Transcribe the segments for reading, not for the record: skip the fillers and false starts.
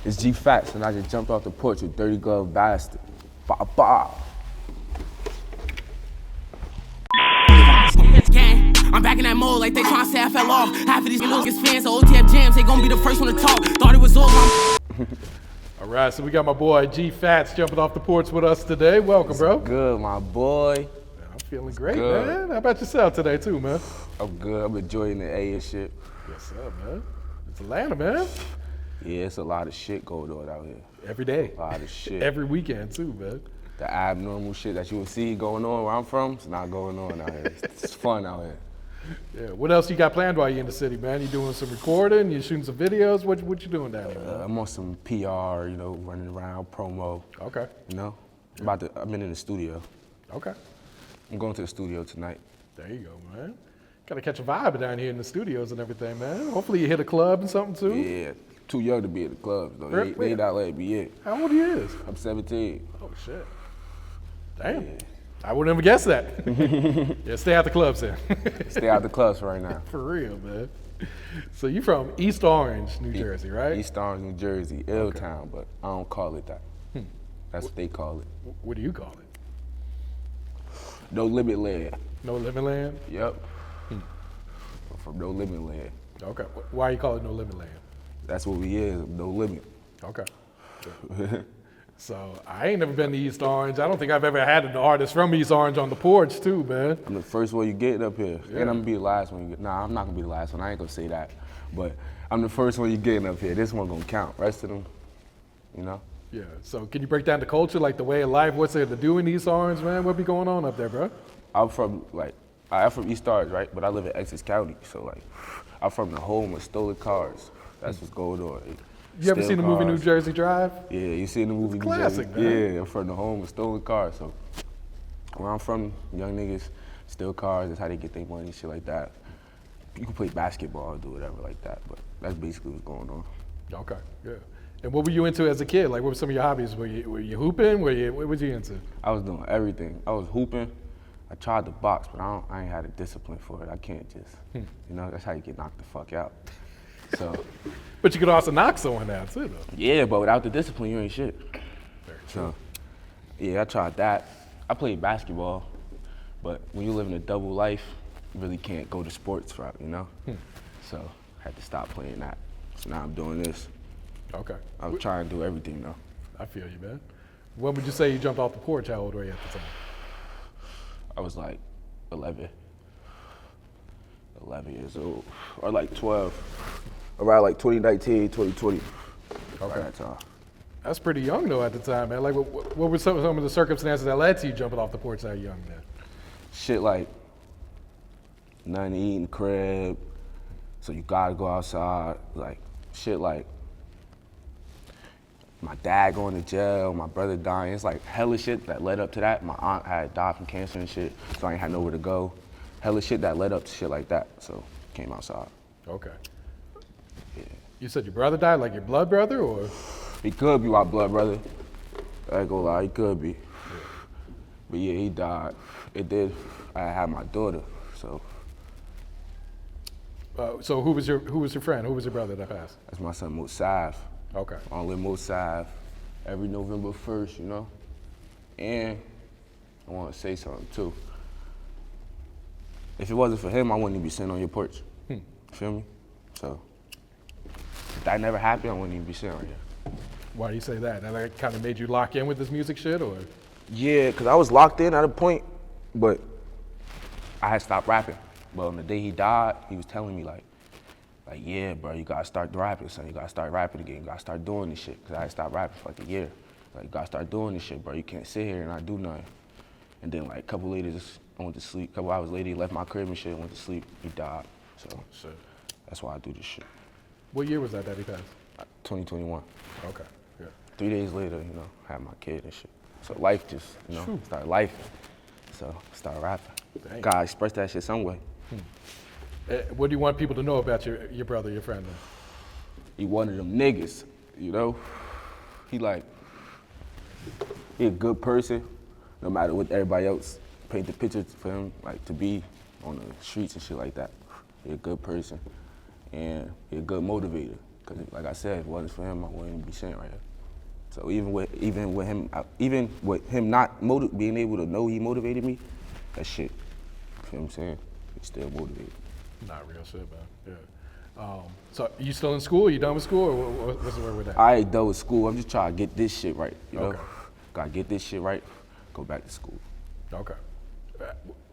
It's Gfatss, and I just jumped off the porch with Dirty Glove Bastard. Ba ba. I'm back in that mode like they tryna say I fell off. Half of these niggas fans of OTF jams, they gon' be the first one to talk. Thought it was over. All right, so we got my boy Gfatss jumping off the porch with us today. Welcome, bro. Good, my boy. Man, I'm feeling great, good. man. How about yourself today, too, man? I'm good. I'm enjoying the A and shit. Yes, sir, man. It's Atlanta, man. Yeah, it's a lot of shit going on out here. Every day. A lot of shit. Every weekend, too, man. The abnormal shit that you would see going on where I'm from, it's not going on out here. It's fun out here. Yeah. What else you got planned while you're in the city, man? You doing some recording? You shooting some videos? What you doing down here, man? I'm on some PR, you know, running around, promo. Okay. You know? I've been in the studio. Okay. I'm going to the studio tonight. There you go, man. Gotta catch a vibe down here in the studios and everything, man. Hopefully you hit a club and something, too. Yeah. Too young to be at the clubs, though. They not letting me in. How old you is? I'm 17. Oh, shit. Damn. Yeah. I would never guess that. Yeah, stay out the clubs then. Stay out the clubs right now. For real, man. So you from East Orange, New Jersey, right? East Orange, New Jersey, Ill Town, but I don't call it that. That's what they call it. What do you call it? No Limit Land. No Limit Land? Yep. I'm from No Limit Land. Okay. Why you call it No Limit Land? That's what we is, no limit. Okay. So I ain't never been to East Orange. I don't think I've ever had an artist from East Orange on the porch too, man. I'm the first one you get up here. Yeah. And I'm gonna be the last one you get. Nah, I'm not gonna be the last one. I ain't gonna say that. But I'm the first one you getting up here. This one gonna count. Rest of them, you know? Yeah. So can you break down the culture, like the way of life? What's there to do in East Orange, man? What be going on up there, bro? I'm from East Orange, right? But I live in Essex County. So like, I'm from the home of stolen cars. That's what's going on. You ever seen the movie New Jersey Drive? Yeah, you seen the movie New Classic, Jersey? man. Yeah, I'm from the home of stolen cars. So where I'm from, young niggas steal cars. That's how they get their money, shit like that. You can play basketball or do whatever like that, but that's basically what's going on. Okay, yeah. And what were you into as a kid? Like, what were some of your hobbies? Were you hooping? What was you into? I was doing everything. I was hooping. I tried to box, but I ain't had a discipline for it. I can't just, you know, that's how you get knocked the fuck out. So. But you could also knock someone out too, though. Yeah, but without the discipline, you ain't shit. Very true. So, yeah, I tried that. I played basketball, but when you live in a double life, you really can't go to sports route, you know? So I had to stop playing that. So now I'm doing this. Okay. I was trying to do everything though. I feel you, man. When would you say you jumped off the porch? How old were you at the time? I was like 11 years old, or like 12. Around like 2019, 2020. Okay. That time. That's pretty young though at the time, man. Like, what were some of the circumstances that led to you jumping off the porch that young, man? Shit like nothing to eat in the crib, so you gotta go outside. Like shit like my dad going to jail, my brother dying. It's like hella shit that led up to that. My aunt had died from cancer and shit, so I ain't had nowhere to go. Hella shit that led up to shit like that, so came outside. Okay. Yeah. You said your brother died, like your blood brother, or? He could be my blood brother. I ain't gonna lie, he could be. Yeah. But yeah, he died. It did. I had my daughter, so. So who was your friend? Who was your brother that passed? That's my son Mosav. Okay. Only Mosav every November 1st, you know? And I want to say something too. If it wasn't for him, I wouldn't even be sitting on your porch. You feel me? So if that never happened, I wouldn't even be sitting right here. Why do you say that? That kind of made you lock in with this music shit, or? Yeah, because I was locked in at a point, but I had stopped rapping. But on the day he died, he was telling me like, yeah, bro, you gotta start rapping, son. You gotta start rapping again. You gotta start doing this shit. Because I had stopped rapping for like a year. Like, you gotta start doing this shit, bro. You can't sit here and not do nothing. And then like a couple later, I went to sleep. A couple hours later, he left my crib and shit, went to sleep. He died. So that's why I do this shit. What year was that he passed? 2021. Okay, yeah. 3 days later, you know, I had my kid and shit. So life just, you know, started life. So I started rapping. Dang. Gotta express that shit some way. What do you want people to know about your brother, your friend, then? He one of them niggas, you know? He a good person, no matter what everybody else paint the picture for him, like to be on the streets and shit like that. He a good person, and he a good motivator. Cause like I said, if it wasn't for him, I wouldn't be sitting right here. So even with him not being able to know he motivated me, that shit, you know what I'm saying? He's still motivated. Not real shit, man. Yeah. So you still in school? You done with school, or what's the word with that? I ain't done with school. I'm just trying to get this shit right, you know? Okay. Gotta get this shit right, go back to school. Okay.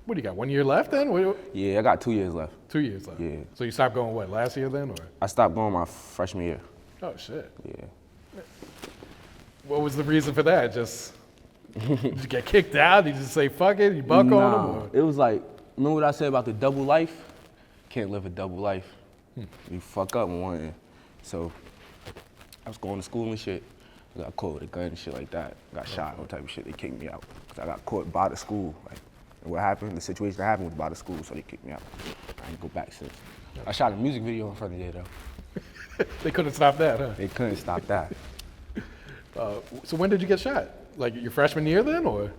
What do you got? 1 year left then? Yeah, I got 2 years left. 2 years left. Yeah. So you stopped going what, last year then, or? I stopped going my freshman year. Oh shit. Yeah. What was the reason for that? Just did you get kicked out? Did you just say fuck it? You buck on them? Or? It was like, remember what I said about the double life? Can't live a double life. You fuck up in one end. So I was going to school and shit. I got caught with a gun and shit like that. Got shot, all type of shit. They kicked me out. Cause I got caught by the school. Like, and what happened? The situation that happened was by the school, so they kicked me out. I didn't go back since. I shot a music video in front of there though. They couldn't stop that, huh? They couldn't stop that. So when did you get shot? Like your freshman year then, or?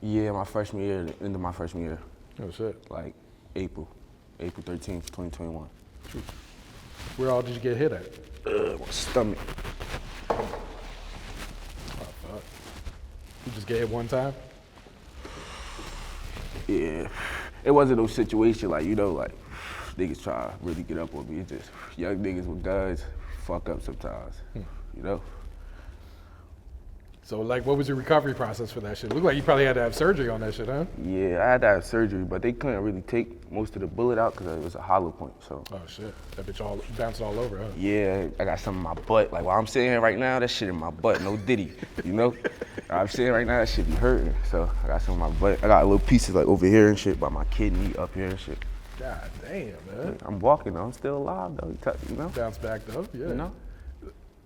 Yeah, my freshman year, the end of my freshman year. Oh shit. Like April 13th, 2021. Where all did you get hit at? My stomach. Oh fuck. You just get hit one time? Yeah, it wasn't no situation like, you know, like niggas try to really get up on me. It's just young niggas with guns fuck up sometimes, you know? So like, what was your recovery process for that shit? It looked like you probably had to have surgery on that shit, huh? Yeah, I had to have surgery, but they couldn't really take most of the bullet out because it was a hollow point, so. Oh shit, that bitch all bounced all over, huh? Yeah, I got some in my butt. Like while I'm sitting here right now, that shit in my butt, no diddy, you know? I'm sitting right now, that shit be hurting, so I got some in my butt. I got little pieces like over here and shit, by my kidney up here and shit. God damn, man. I'm walking though, I'm still alive though, you know? Bounce back though, yeah. You know?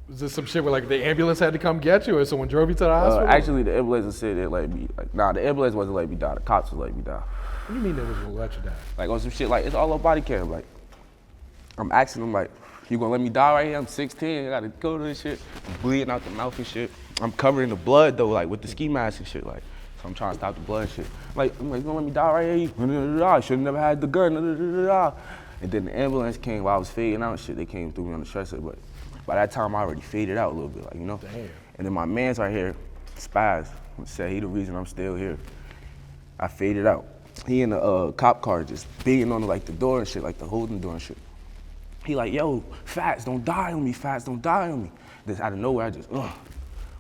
Was this some shit where like the ambulance had to come get you, or someone drove you to the hospital? Actually, the ambulance said they let me, like, nah, the ambulance wasn't let me die, the cops was let me die. What do you mean they was gonna let you die? Like on some shit, like it's all on body cam, like, I'm asking them like, you gonna let me die right here? I'm 16, I gotta go to this shit. I'm bleeding out the mouth and shit. I'm covering the blood though, like with the ski mask and shit, like, so I'm trying to stop the blood and shit. I'm like, you gonna let me die right here? I should've never had the gun, And then the ambulance came while I was fading out and shit, they came through me on the stretcher, but by that time I already faded out a little bit, like, you know? Damn. And then my man's right here, Spaz, said he the reason I'm still here. I faded out. He in the cop car just beating on like the door and shit, like the holding door and shit. He like, yo, Fass, don't die on me, Fass, don't die on me. Then out of nowhere, I just, ugh.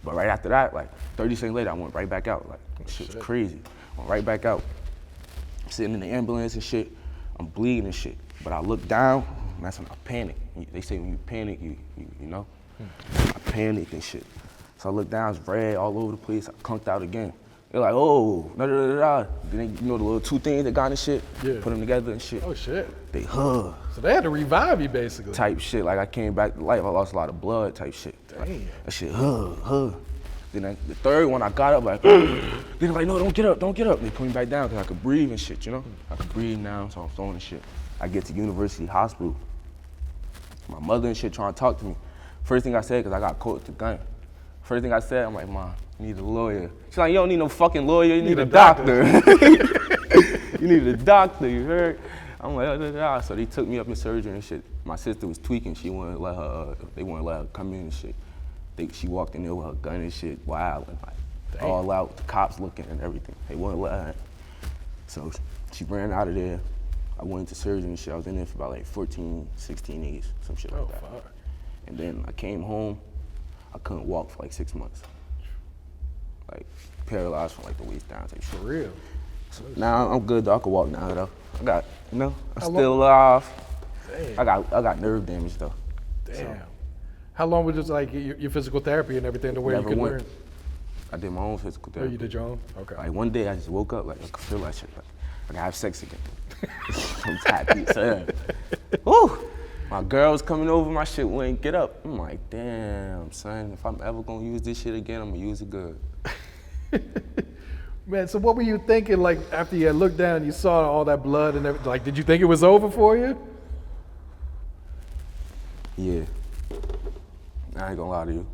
But right after that, like 30 seconds later, I went right back out. Like, shit was crazy. Went right back out. I'm sitting in the ambulance and shit. I'm bleeding and shit. But I look down, and that's when I panic. They say when you panic, you know? I panicked and shit. So I look down, it's red all over the place. I conked out again. They're like, oh, da-da-da-da. Then they, you know the little two things that got in shit? Yeah. Put them together and shit. Oh shit. They, So they had to revive you basically. type shit. Like I came back to life, I lost a lot of blood type shit. Damn. Like, that shit, Then the third one, I got up like, then they're like, no, don't get up, don't get up. They put me back down because I could breathe and shit, you know? I could breathe now, so I'm throwing and shit. I get to University Hospital. My mother and shit trying to talk to me. First thing I said, because I got caught with the gun. First thing I said, I'm like, Mom, you need a lawyer. She's like, you don't need no fucking lawyer, you need a doctor. You need a doctor, you heard? I'm like, So they took me up in surgery and shit. My sister was tweaking, she wouldn't let her, they wouldn't let her come in and shit. She walked in there with her gun and shit, wild, and like, all out, the cops looking and everything. They wouldn't let her in. So she ran out of there. I went into surgery and shit. I was in there for about like 14, 16 days, some shit like that. Fuck. And then I came home, I couldn't walk for like 6 months. Like paralyzed from like the waist down type shit. For real. So now I'm good though, I can walk now though. I got, you know, I'm How still long- alive. Damn. I got nerve damage though. Damn. So, How long was just like your physical therapy and everything to where Never you could went. learn? I did my own physical Oh, therapy. you did your own? Okay. Like one day I just woke up like I could feel that shit. Like I can have sex again. I'm happy, son. Woo! My girl was coming over, my shit wouldn't get up. I'm like, damn, son, if I'm ever gonna use this shit again, I'm gonna use it good. Man, so what were you thinking like after you had looked down and you saw all that blood and everything? Like, did you think it was over for you? Yeah. I ain't gonna lie to you.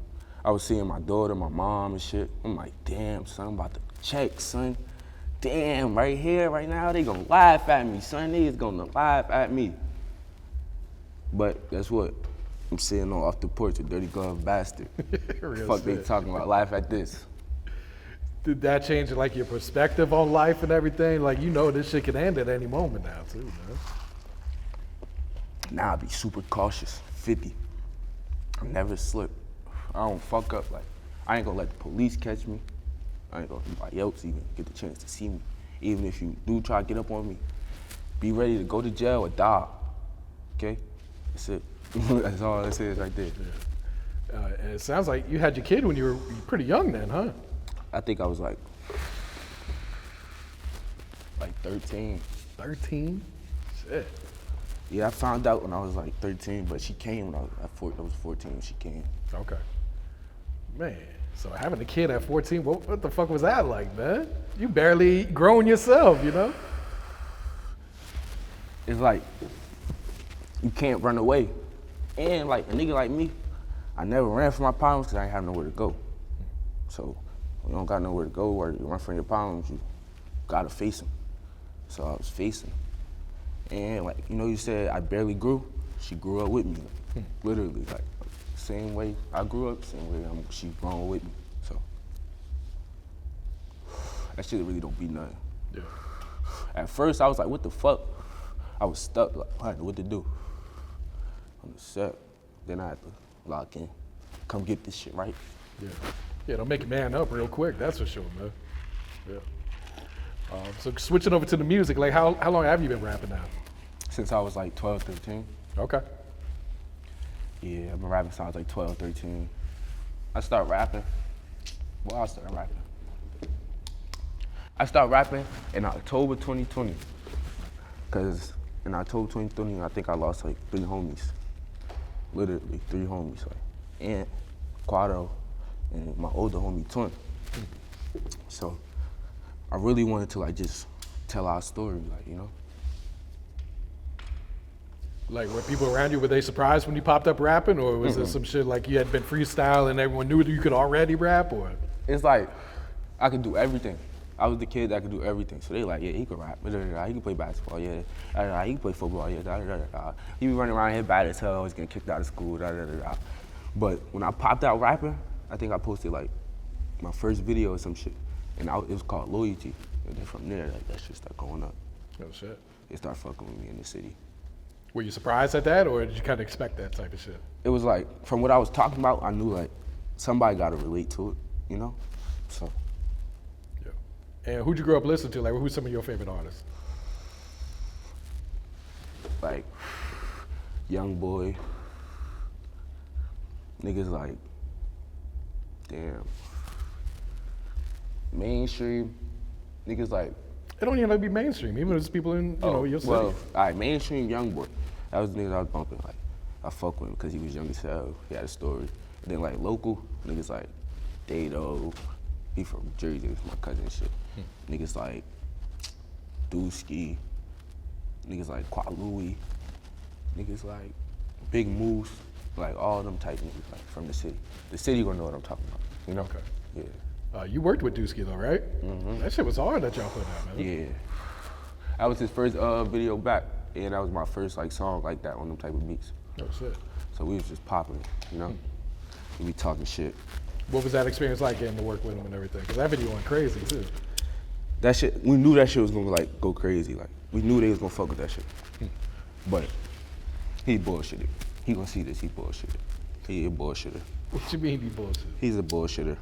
I was seeing my daughter, my mom and shit. I'm like, damn, son, I'm about to check, son. Damn, right here, right now, they gonna laugh at me, son. They is gonna laugh at me. But guess what? I'm sitting on off the porch, a dirty glove bastard. Real Fuck they shit. talking about, laugh at this. Did that change like your perspective on life and everything? Like, you know this shit can end at any moment now too, man. Now I be super cautious, 50. I never slip. I don't fuck up, like, I ain't gonna let the police catch me. I ain't gonna let anybody else even get the chance to see me. Even if you do try to get up on me, be ready to go to jail or die, okay? That's it. That's all this is right there. Yeah. And it sounds like you had your kid when you were pretty young then, huh? I think I was like 13. 13? Shit. Yeah, I found out when I was like 13, but she came when I was 14 when she came. Okay. Man, so having a kid at 14, what the fuck was that like, man? You barely grown yourself, you know? It's like, you can't run away. And like, a nigga like me, I never ran from my problems because I ain't have nowhere to go. So, when you don't got nowhere to go or you run from your problems, you gotta face them. So I was facing. And like, you know, you said I barely grew. She grew up with me, literally. Like, same way I grew up, same way she grown with me. So, that shit really don't be nothing. Yeah. At first, I was like, what the fuck? I was stuck, like, I didn't know what to do. On the set, then I had to lock in, come get this shit right. Yeah. Yeah, don't make a man up real quick, that's for sure, man. Yeah. So switching over to the music, like how long have you been rapping now? Since I was like 12, 13. Okay. Yeah, I've been rapping since I was like 12, 13. I started rapping in October 2020. Cause in October 2020, I think I lost like 3 homies. Literally 3 homies, like Aunt, Quado, and my older homie Twin. So I really wanted to like just tell our story, like, you know? Like, were people around you, were they surprised when you popped up rapping, or was there some shit like you had been freestyling and everyone knew that you could already rap, or? It's like, I could do everything. I was the kid that could do everything. So they like, yeah, he could rap, he can play basketball, yeah, he can play football, yeah, He be running around here bad as hell, always getting kicked out of school, But when I popped out rapping, I think I posted like my first video or some shit, and it was called Loyalty. And then from there, like, that shit started going up. Oh shit. They started fucking with me in the city. Were you surprised at that, or did you kind of expect that type of shit? It was like, from what I was talking about, I knew like somebody got to relate to it, you know? So. Yeah. And who'd you grow up listening to? Like, who's some of your favorite artists? Like, Young Boy. Niggas like, damn. Mainstream. Niggas like. It don't even have to be mainstream, even if it's people in, your city. Well, all right, mainstream Young Boy. That was the niggas I was bumping. Like, I fuck with him because he was young as hell. He had a story. And then like local, niggas like Dado. He from Jersey, it's my cousin and shit. Niggas like Dooski. Niggas like Louis. Niggas like Big Moose. Like all them type niggas like from the city. The city gonna know what I'm talking about, you know? Okay. Yeah. You worked with Dooski though, right? Mm-hmm. That shit was hard that y'all put out, man. Yeah. That was his first video back, and that was my first like song like that on them type of beats. Oh shit. So we was just popping, you know? We be talking shit. What was that experience like getting to work with him and everything? Because that video went crazy too. That shit, we knew that shit was gonna like go crazy. Like, we knew they was gonna fuck with that shit. But he bullshitted. He gonna see this, he bullshitted. He a bullshitter. What you mean he bullshit? He's a bullshitter.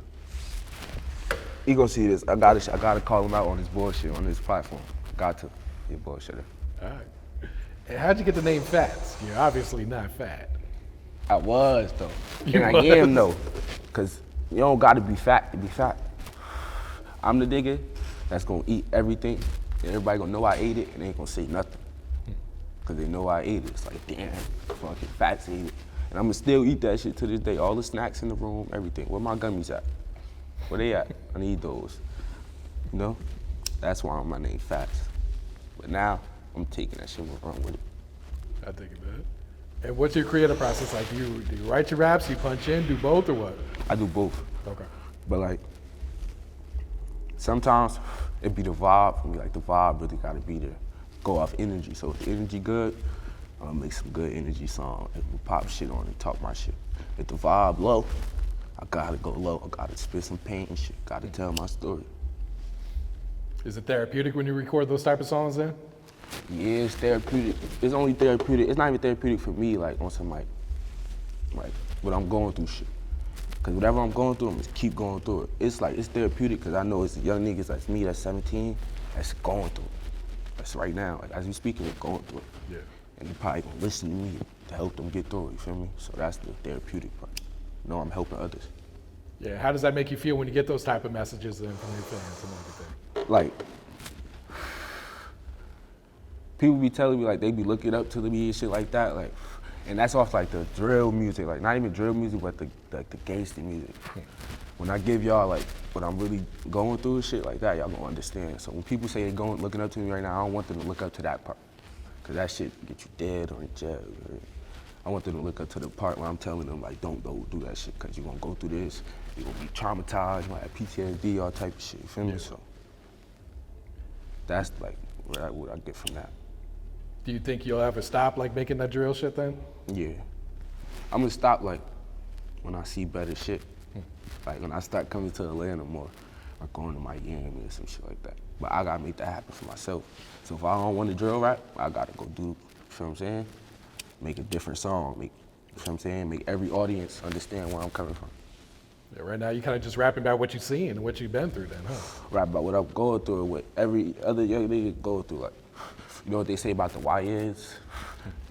He gonna see this. I gotta call him out on his bullshit on his platform. Got to. He a bullshitter. All right. And how'd you get the name Fatts? You're obviously not fat. I was though. You and was? I am though. Cause you don't gotta be fat to be fat. I'm the nigga that's gonna eat everything, and everybody gonna know I ate it, and they ain't gonna say nothing. Cause they know I ate it. It's like, damn, fucking Fatts ate it. And I'm gonna still eat that shit to this day. All the snacks in the room, everything. Where my gummies at? Where they at? I need those. You know? That's why my name Fass. But now, I'm taking that shit and run with it. I think it, man. And what's your creative process like? Do you write your raps, you punch in, do both, or what? I do both. Okay. But like, sometimes it be the vibe for me. Like, the vibe really gotta be there. Go off energy. So if the energy good, I'm gonna make some good energy song, pop shit on it, talk my shit. If the vibe low, I gotta go low. I gotta spit some paint and shit. Gotta tell my story. Is it therapeutic when you record those type of songs then? Yeah, it's therapeutic. It's only therapeutic. It's not even therapeutic for me, like on some like what I'm going through shit. Cause whatever I'm going through, I'm just keep going through it. It's like, it's therapeutic because I know it's young niggas like me that's 17 that's going through it. That's right now, like as we speaking, we're going through it. Yeah. And they probably gonna listen to me to help them get through it, you feel me? So that's the therapeutic part. You know, I'm helping others. Yeah, how does that make you feel when you get those type of messages then from your fans and everything? Like, people be telling me like they be looking up to me and shit like that, like, and that's off like the drill music, like not even drill music, but the gangster music. When I give y'all like what I'm really going through and shit like that, y'all gonna understand. So when people say they looking up to me right now, I don't want them to look up to that part, cause that shit get you dead or in jail. Right? I want them to look up to the part where I'm telling them like, don't do that shit, cause you're gonna go through this, you're gonna be traumatized, you might have PTSD, all type of shit, you feel me? So that's like what I get from that. Do you think you'll ever stop like making that drill shit then? Yeah. I'm gonna stop like when I see better shit. Like when I start coming to Atlanta more, or going to Miami or some shit like that. But I gotta make that happen for myself. So if I don't want to drill rap, I gotta go do, you feel what I'm saying? Make a different song, you feel what I'm saying? Make every audience understand where I'm coming from. Yeah, right now you kind of just rapping about what you've seen and what you've been through then, huh? Rap about what I'm going through and what every other young nigga go through. Like, you know what they say about the YNs?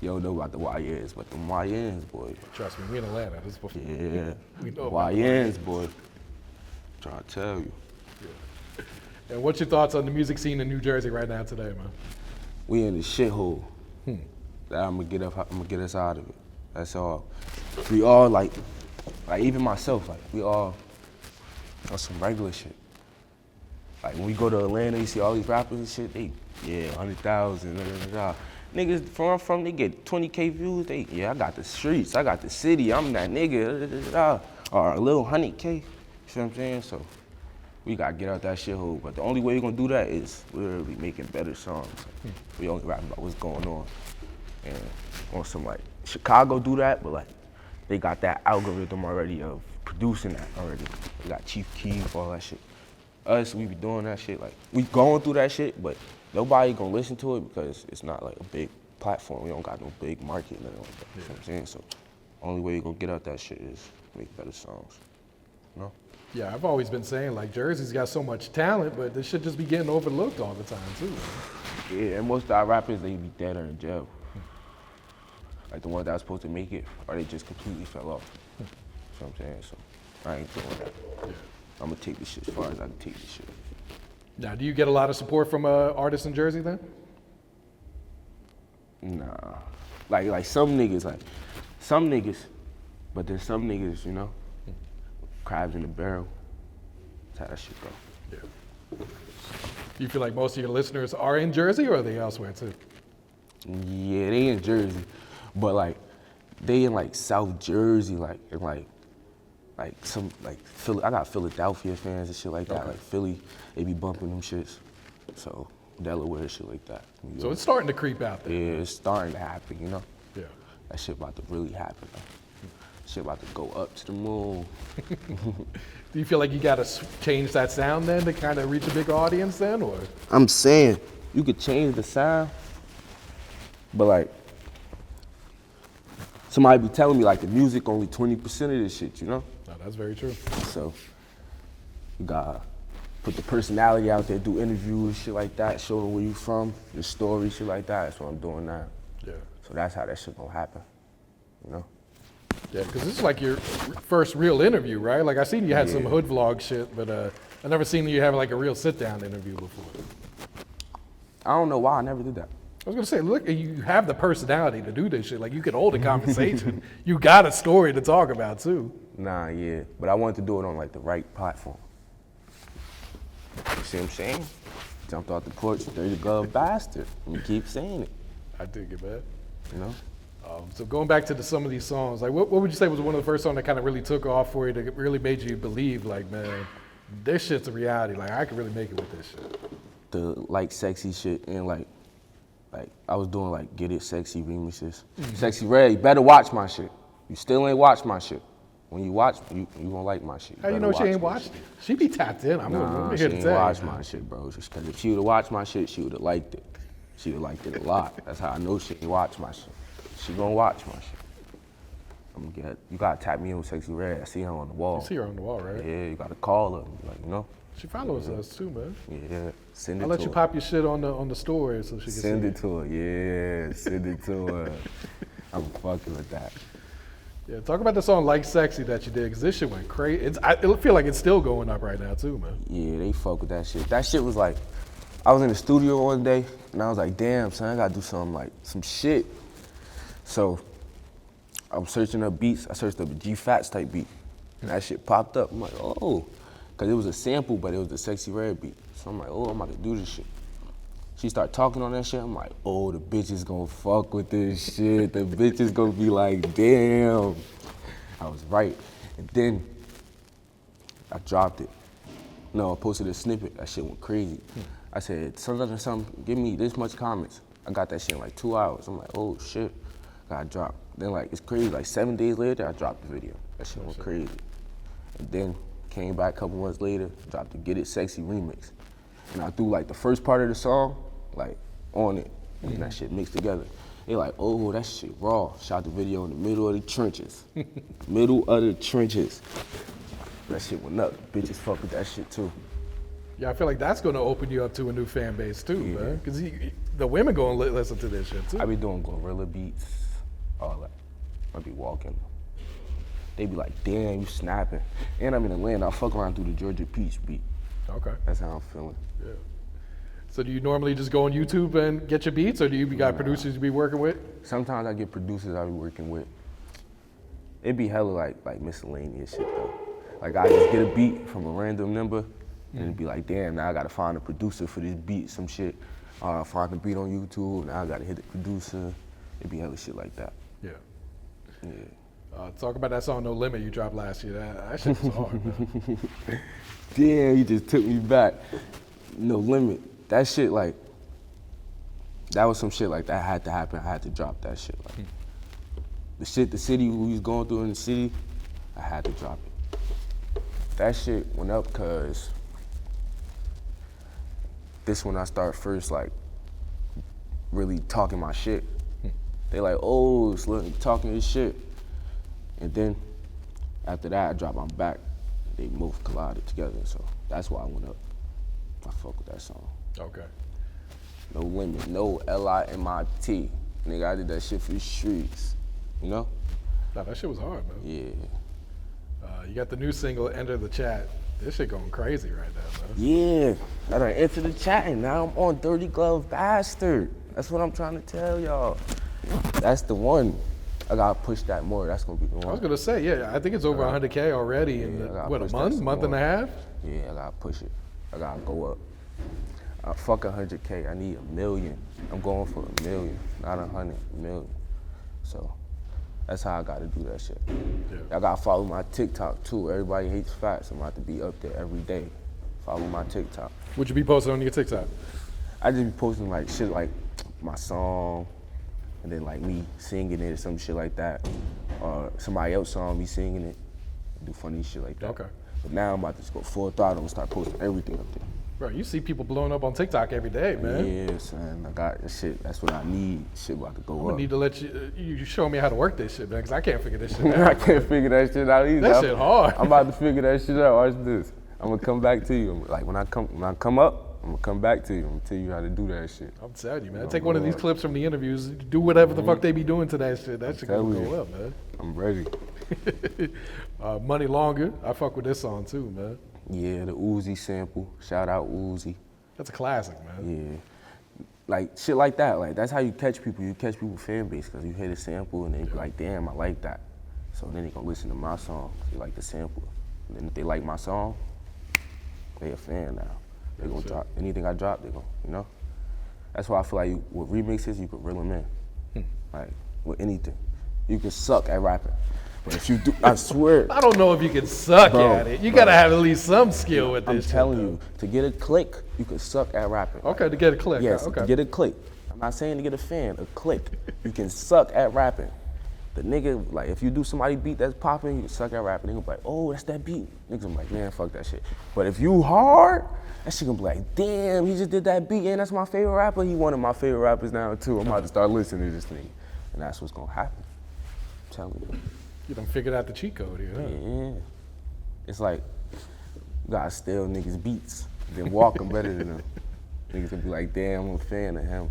You don't know about the YNs, but them YNs, boy. Trust me, we in Atlanta. This is before. Yeah, we know about YNs, boy. Trying to tell you. Yeah. And what's your thoughts on the music scene in New Jersey right now today, man? We in the shithole. That I'm gonna get us out of it. That's all. We all like even myself, like we all on some regular shit. Like when we go to Atlanta, you see all these rappers and shit, they, 100,000, Niggas from they get 20K views, I got the streets, I got the city, I'm that nigga, or a little 100K, you see what I'm saying? So we gotta get out that shithole, but the only way we're gonna do that is we're really making better songs. We only rapping about what's going on. And on some like, Chicago do that, but like, they got that algorithm already of producing that already. They got Chief Keef, all that shit. Us, we be doing that shit, like, we going through that shit, but nobody gonna listen to it because it's not like a big platform. We don't got no big market, nothing like that, you know what I'm saying? So, only way you gonna get out that shit is make better songs, you know? Yeah, I've always been saying like Jersey's got so much talent, but this shit just be getting overlooked all the time too. Yeah, and most of our rappers, they be dead or in jail. Like the ones that was supposed to make it, or they just completely fell off. You know what I'm saying? So I ain't doing that. Yeah. I'm gonna take this shit as far as I can take this shit. Now, do you get a lot of support from artists in Jersey then? Nah. Like some niggas, but there's some niggas, you know, crabs in the barrel. That's how that shit go. Yeah. Do you feel like most of your listeners are in Jersey or are they elsewhere too? Yeah, they in Jersey, but like they in like South Jersey, like some Philly. I got Philadelphia fans and shit like that. Okay. Like Philly, they be bumping them shits. So Delaware, shit like that. So it's starting to creep out there. Yeah, it's starting to happen, you know. Yeah. That shit about to really happen. Shit about to go up to the moon. Do you feel like you gotta change that sound then to kind of reach a big audience then, or? I'm saying you could change the sound, but like somebody be telling me like the music only 20% of this shit, you know? No, that's very true. So you gotta put the personality out there, do interviews, shit like that, show them where you from, your story, shit like that. That's what I'm doing now. Yeah. So that's how that shit gonna happen, you know? Yeah, because this is like your first real interview, right? Like I seen you had some hood vlog shit, but I never seen you have like a real sit-down interview before. I don't know why I never did that. I was gonna say, look, you have the personality to do this shit. Like you could hold a conversation. You got a story to talk about too. Nah, yeah, but I wanted to do it on like the right platform. You see what I'm saying? Jumped off the porch, dirty glove bastard. And you keep saying it. I dig it, man. You know? So going back to some of these songs, like what would you say was one of the first songs that kind of really took off for you, that really made you believe, like, man, this shit's a reality. Like I could really make it with this shit. The like sexy shit and like Like, I was doing like Get It, Sexyy remixes. Sexyy Red, you better watch my shit. You still ain't watch my shit. When you watch, you gonna like my shit. How you know she ain't watched it? She be tapped in. I'm She here to ain't tell watch you. my shit, bro. Just cause if she would've watched my shit, she would've liked it. She would've liked it a lot. That's how I know she ain't watch my shit. She gonna watch my shit. You gotta tap me in with Sexyy Red. I see her on the wall. You see her on the wall, right? Yeah, you gotta call her. Like, you know? She follows us too, man. Yeah, send it I'll to let you her. pop your shit on the story so she can Send see it to her, yeah, send it to her. I'm fucking with that. Yeah, talk about the song Like Sexy that you did, because this shit went crazy. I feel like it's still going up right now too, man. Yeah, they fuck with that shit. That shit was like, I was in the studio one day, and I was like, damn, son, I gotta do something like, some shit. So, I was searching up beats. I searched up a Gfatss type beat, and that shit popped up. I'm like, oh, because it was a sample, but it was the Sexyy Red beat. So I'm like, oh, I'm about to do this shit. She started talking on that shit. I'm like, oh, the bitch is gonna fuck with this shit. The bitch is gonna be like, damn. I was right. And then I dropped it. No, I posted a snippet. That shit went crazy. I said, something, give me this much comments. I got that shit in like 2 hours. I'm like, oh shit, got dropped. Then like, it's crazy, like 7 days later, I dropped the video. That shit went crazy. And then came back a couple months later, dropped the Get It Sexy remix. And I threw like the first part of the song, like on it, and that shit mixed together. They like, oh, that shit raw. Shot the video in the middle of the trenches. Middle of the trenches. That shit went up. Bitches fuck with that shit too. Yeah, I feel like that's gonna open you up to a new fan base too, man. Because the women gonna listen to this shit too. I be doing gorilla beats, all that. I be walking. They be like, damn, you snapping. And I'm in Atlanta, I fuck around through the Georgia Peach beat. Okay. That's how I'm feeling. Yeah. So do you normally just go on YouTube and get your beats, or do you got producers you be working with? Sometimes I get producers I be working with. It be hella like miscellaneous shit though. Like I just get a beat from a random number, and it'd be like, damn, now I gotta find a producer for this beat, some shit. I find the beat on YouTube, now I gotta hit the producer. It'd be hella shit like that. Yeah. Yeah. Talk about that song No Limit you dropped last year. That shit was hard, man. Damn, you just took me back. No Limit. That shit, like, that was some shit like that had to happen. I had to drop that shit. Like, the city we was going through in the city, I had to drop it. That shit went up because this when I start first, like, really talking my shit. They like, oh, it's talking this shit. And then after that, I dropped my back. They both collided together, so that's why I went up. I fuck with that song. Okay. No Limit, no Limit. Nigga, I did that shit for the streets, you know? Nah, that shit was hard, man. Yeah. You got the new single, Enter the Chat. This shit going crazy right now, man. Yeah, I done entered the chat and now I'm on Dirty Glove Bastard. That's what I'm trying to tell y'all. That's the one. I gotta push that more. That's gonna be the one. I was gonna say, yeah, I think it's over 100K already in what, a month and a half? Yeah, I gotta push it. I gotta go up. Fuck 100K, I need 1 million. I'm going for 1 million, not 100 million. So that's how I gotta do that shit. Yeah. I gotta follow my TikTok too. Everybody hates Fass. I'm about to be up there every day. Follow my TikTok. What you be posting on your TikTok? I just be posting like shit like my song, and then like me singing it or some shit like that. Or somebody else song, me singing it. Do funny shit like that. Okay. But now I'm about to just go full throttle and start posting everything up there. Bro, you see people blowing up on TikTok every day, man. Yeah, son, I got this shit. That's what I need. Shit about to go I'm gonna up. need to let you show me how to work this shit, man, because I can't figure this shit out. I can't figure that shit out either. That shit hard. I'm about to figure that shit out. Watch this. I'm gonna come back to you. Like when I come up, I'm gonna come back to you. I'm gonna tell you how to do that shit. I'm telling you, man. Take one of these clips from the interviews, do whatever the fuck they be doing to that shit. That shit gonna go up, man. I'm ready. Money Longer. I fuck with this song too, man. Yeah, the Uzi sample. Shout out Uzi. That's a classic, man. Yeah. Like shit like that. Like that's how you catch people. You catch people fan base because you hear the sample and they be like, damn, I like that. So then they gonna listen to my song. They like the sample. And then if they like my song, they a fan now. They gonna drop anything I drop. They gonna, you know. That's why I feel like with remixes you could reel them in. Like with anything, you can suck at rapping, but if you do, I swear. I don't know if you can suck at it. You gotta have at least some skill with this. I'm telling you, to get a click, you can suck at rapping. Okay, to get a click. Yes, okay. to get a click. not saying to get a fan, a click. You can suck at rapping. The nigga, like, if you do somebody beat that's popping, you can suck at rapping. They gonna be like, oh, that's that beat. Niggas gonna be like, man, fuck that shit. But if you hard, that shit gonna be like, damn, he just did that beat, and that's my favorite rapper. He one of my favorite rappers now, too. I'm about to start listening to this nigga. And that's what's gonna happen. I'm telling you. You done figured out the cheat code here, huh? Yeah. It's like, you gotta steal niggas' beats, then walk them better than them. Niggas gonna be like, damn, I'm a fan of him.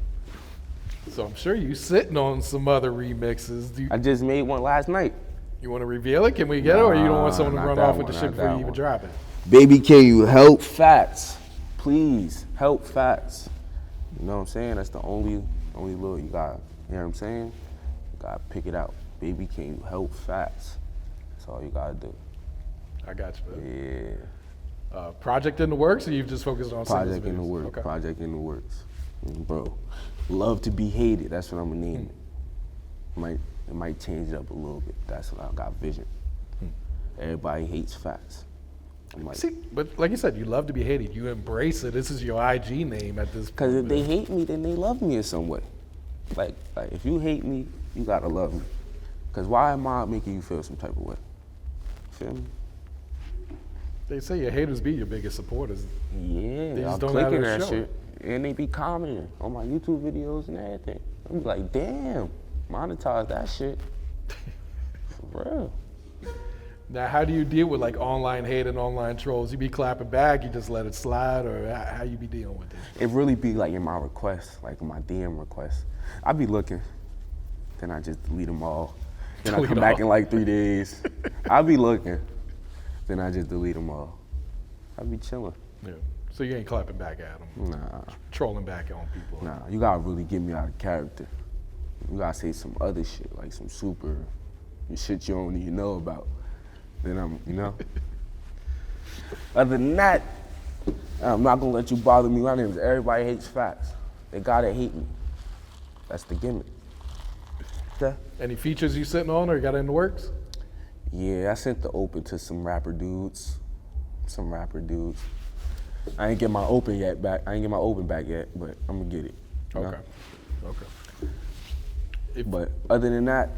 So I'm sure you sitting on some other remixes. I just made one last night. You want to reveal it? Can we get it, or you don't want someone to run off with the shit before you even drop it? Baby, can you help Gfatss? Please, help Gfatss. You know what I'm saying? That's the only little you got. You know what I'm saying? You gotta pick it out. Baby, can you help Gfatss? That's all you gotta do. I got you, man. Yeah. Project in the works, or you've just focused on singles Project in the videos? works. Okay. Project in the works. Bro, love to be hated. That's what I'm gonna name it. It might change it up a little bit. That's what I got vision. Everybody hates Fass. See, but like you said, you love to be hated. You embrace it. This is your IG name at this point. Because if they hate me, then they love me in some way. Like if you hate me, you gotta love me. Because why am I making you feel some type of way? Feel me? They say your haters be your biggest supporters. Yeah, They I'm just don't have clicking their that show. shit. And they be commenting on my YouTube videos and everything. I'm like, damn, monetize that shit. For real. Now, how do you deal with like online hate and online trolls? You be clapping back, you just let it slide, or how you be dealing with it? It really be like in my requests, like in my DM requests. I be looking, then I just delete them all. Then I Delete come back all. in like 3 days. I be looking, then I just delete them all. I be chilling. Yeah. So you ain't clapping back at them, Nah, trolling back on people. nah, you gotta really get me out of character. You gotta say some other shit, like some super shit you don't even know about. Then I'm, you know? Other than that, I'm not gonna let you bother me. My name is Everybody Hates Facts. They gotta hate me. That's the gimmick. Okay? Any features you sitting on, or you got it in the works? Yeah, I sent the open to some rapper dudes. I ain't get my open back yet, but I'm gonna get it. You know? Okay. But other than that,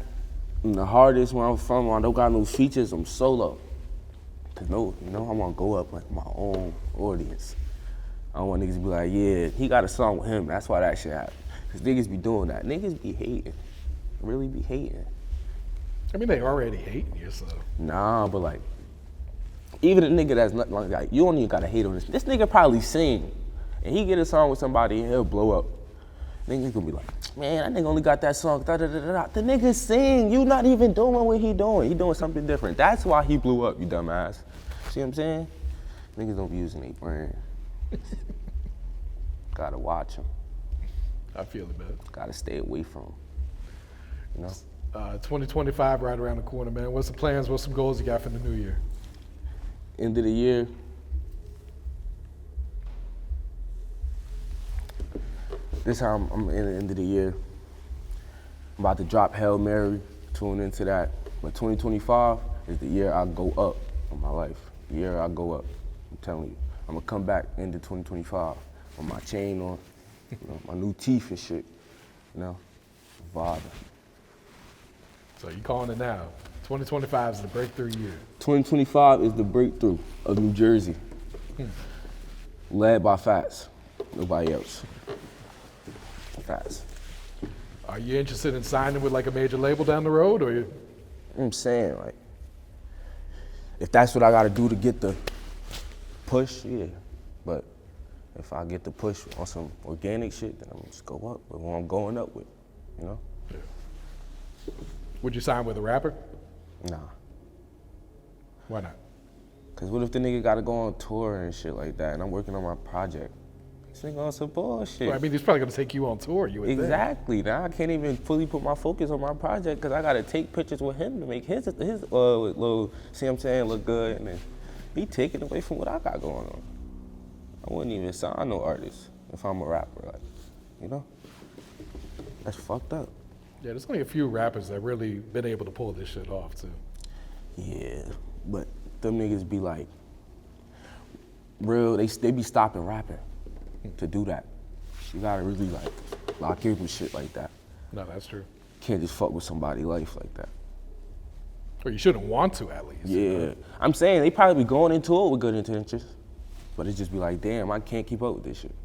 the hardest where I'm from, I don't got no features, I'm solo. Cause I wanna go up like my own audience. I don't want niggas to be like, yeah, he got a song with him, that's why that shit happened. Cause niggas be doing that. Niggas be hating, really be hating. I mean, they already hating you, so. Nah, but like, even a nigga that's not like, you don't even gotta hate on this. This nigga probably sing, and he get a song with somebody and he'll blow up. Niggas gonna be like, man, that nigga only got that song, da da da da. The nigga sing, you not even doing what he doing. He doing something different. That's why he blew up, you dumbass. See what I'm saying? Niggas don't be using their brain. Gotta watch them. I feel it, man. Gotta stay away from them. You know? 2025 right around the corner, man. What's the plans? What's some goals you got for the new year? End of the year. This time I'm in the end of the year. I'm about to drop Hail Mary, tune into that. But 2025 is the year I go up in my life. The year I go up. I'm telling you. I'm gonna come back into 2025 with my chain on, you know, my new teeth and shit. You know, vibing. So you calling it now. 2025 is the breakthrough year. 2025 is the breakthrough of New Jersey. Led by Fass. Nobody else. Fass. Are you interested in signing with like a major label down the road, or you? I'm saying, like, if that's what I gotta do to get the push, yeah. But if I get the push on some organic shit, then I'm gonna just go up with what I'm going up with, you know? Yeah. Would you sign with a rapper? Nah. Why not? Cause what if the nigga gotta go on tour and shit like that, and I'm working on my project? This nigga on some bullshit. Well, I mean, he's probably gonna take you on tour. You would think. Exactly. Now I can't even fully put my focus on my project because I gotta take pictures with him to make his little, see what I'm saying, look good, and then be taken away from what I got going on. I wouldn't even sign no artist if I'm a rapper, like, you know? That's fucked up. Yeah, there's only a few rappers that really been able to pull this shit off too. Yeah, but them niggas be like, real, they be stopping rapping to do that. You gotta really like lock in with shit like that. No, that's true. Can't just fuck with somebody's life like that. Or you shouldn't want to, at least. Yeah. I'm saying they probably be going into it with good intentions, but it just be like, damn, I can't keep up with this shit.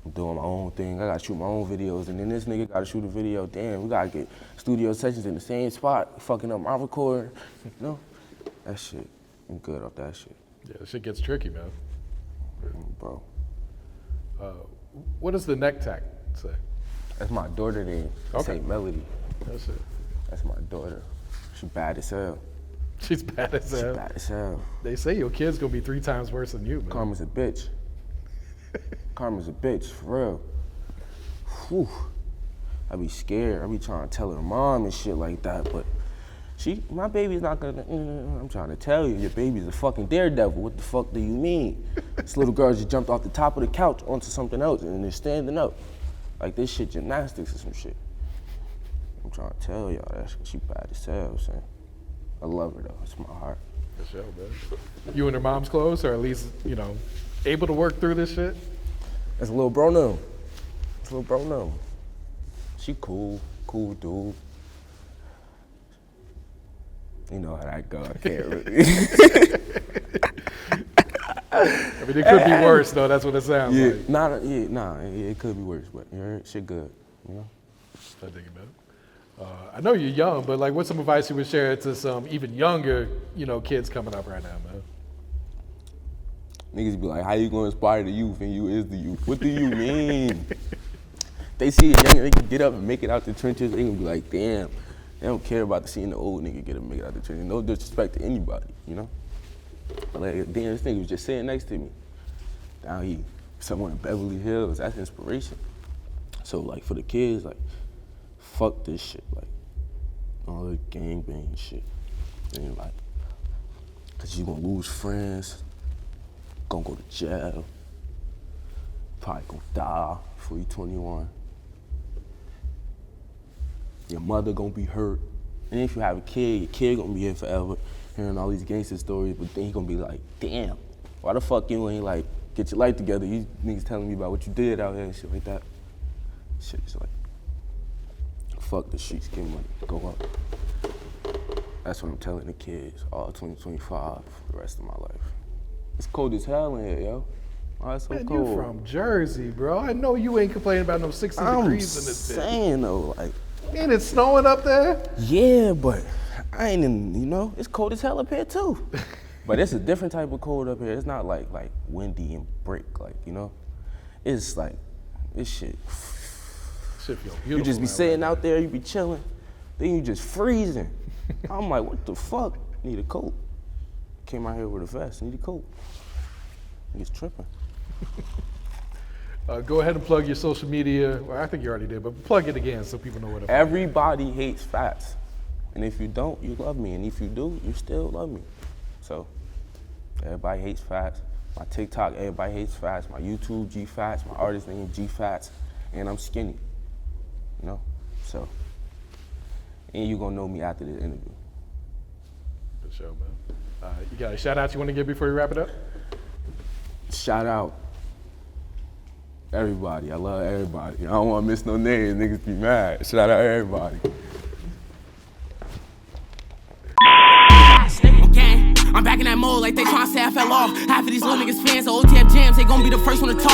I'm doing my own thing. I gotta shoot my own videos, and then this nigga gotta shoot a video. Damn, we gotta get studio sessions in the same spot, fucking up my record. You know? That shit, I'm good off that shit. Yeah, that shit gets tricky, man. Bro. What does the neck tack say? That's my daughter name. Okay. St. Melody. That's it. That's my daughter. She bad as hell. She's bad as hell. She bad as hell. They say your kid's gonna be 3 times worse than you, man. Karma's a bitch. Karma's a bitch, for real. Whew. I be scared. I be trying to tell her mom and shit like that, but my baby's not gonna, I'm trying to tell you, your baby's a fucking daredevil. What the fuck do you mean? This little girl just jumped off the top of the couch onto something else and they're standing up. Like this shit gymnastics or some shit. I'm trying to tell y'all, she bad as hell, son. I love her though, it's my heart. For sure, man. You and her mom's close, or at least, you know, able to work through this shit? That's a little bro now. That's a little bro now. She cool dude. You know how that go, I can't really. I mean, it could be worse though, that's what it sounds like. It could be worse, but you know, shit good, you know? I dig it, man. I know you're young, but like, what's some advice you would share to some even younger, you know, kids coming up right now, man? Niggas be like, how you gonna inspire the youth and you is the youth? What do you mean? They see a young nigga get up and make it out the trenches, they gonna be like, damn. They don't care about seeing the old nigga get up and make it out the trenches. No disrespect to anybody, you know? But like, damn, this nigga was just sitting next to me. Now he somewhere in Beverly Hills, that's inspiration. So like for the kids, like, fuck this shit, like, all the gangbang shit. And like, cause you gonna lose friends, gonna go to jail, probably gonna die before you 21. Your mother gonna be hurt. And if you have a kid, your kid gonna be here forever, hearing all these gangster stories, but then he gonna be like, damn, why the fuck you ain't like, get your life together? You niggas telling me about what you did out here and shit like that. Shit is like, fuck the streets, get money, go up. That's what I'm telling the kids, all 2025, for the rest of my life. It's cold as hell in here, yo. Why it's so Man, cold? you from Jersey, bro. I know you ain't complaining about no 60 degrees in this bitch. I'm saying though, like. Ain't it snowing up there? Yeah, but I ain't in, you know, it's cold as hell up here too. But it's a different type of cold up here. It's not like windy and brick, like, you know? It's like, this shit. Shit feel beautiful. You just be sitting out there, you be chilling, then you just freezing. I'm like, what the fuck? Need a coat. Came out here with a vest, need a coat. Niggas tripping. Go ahead and plug your social media. Well, I think you already did, but plug it again so people know what it is. Everybody hates Fats. And if you don't, you love me. And if you do, you still love me. So, everybody hates Fats. My TikTok, everybody hates Fats. My YouTube, Gfatss. My artist name, Gfatss. And I'm skinny. You know? So, and you gonna know me after this interview. For sure, man. You got a shout out you want to give before you wrap it up? Shout out. Everybody, I love everybody. I don't want to miss no names, niggas be mad. Shout out everybody. I'm back in that mode like they tryna say I fell off. Half of these little niggas fans of OTF jams, they gon' be the first one to talk.